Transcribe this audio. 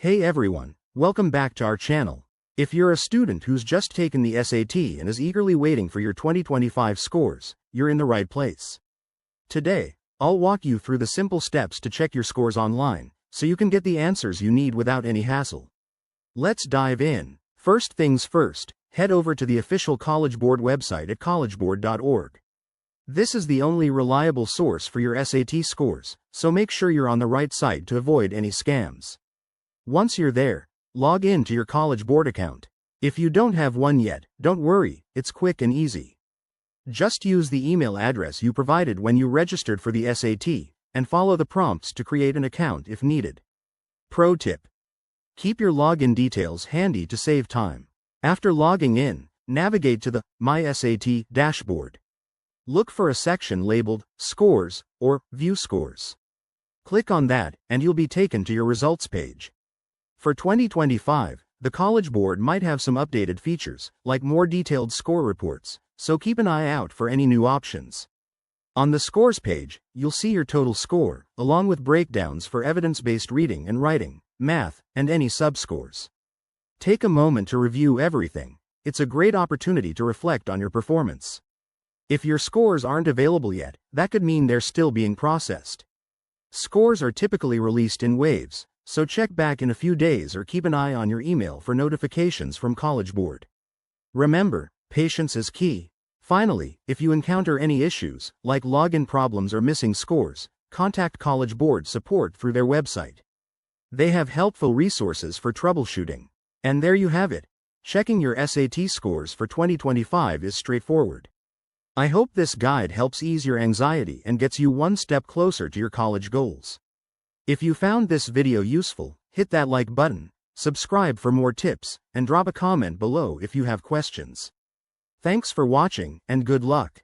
Hey everyone, welcome back to our channel. If you're a student who's just taken the SAT and is eagerly waiting for your 2025 scores, you're in the right place. Today, I'll walk you through the simple steps to check your scores online, so you can get the answers you need without any hassle. Let's dive in. First things first, head over to the official College Board website at collegeboard.org. This is the only reliable source for your SAT scores, so make sure you're on the right site to avoid any scams. Once you're there, log in to your College Board account. If you don't have one yet, don't worry, it's quick and easy. Just use the email address you provided when you registered for the SAT, and follow the prompts to create an account if needed. Pro tip: keep your login details handy to save time. After logging in, navigate to the My SAT dashboard. Look for a section labeled Scores or View Scores. Click on that, and you'll be taken to your results page. For 2025, the College Board might have some updated features, like more detailed score reports, so keep an eye out for any new options. On the Scores page, you'll see your total score, along with breakdowns for evidence-based reading and writing, math, and any subscores. Take a moment to review everything. It's a great opportunity to reflect on your performance. If your scores aren't available yet, that could mean they're still being processed. Scores are typically released in waves, so check back in a few days or keep an eye on your email for notifications from College Board. Remember, patience is key. Finally, if you encounter any issues, like login problems or missing scores, contact College Board support through their website. They have helpful resources for troubleshooting. And there you have it. Checking your SAT scores for 2025 is straightforward. I hope this guide helps ease your anxiety and gets you one step closer to your college goals. If you found this video useful, hit that like button, subscribe for more tips, and drop a comment below if you have questions. Thanks for watching, and good luck.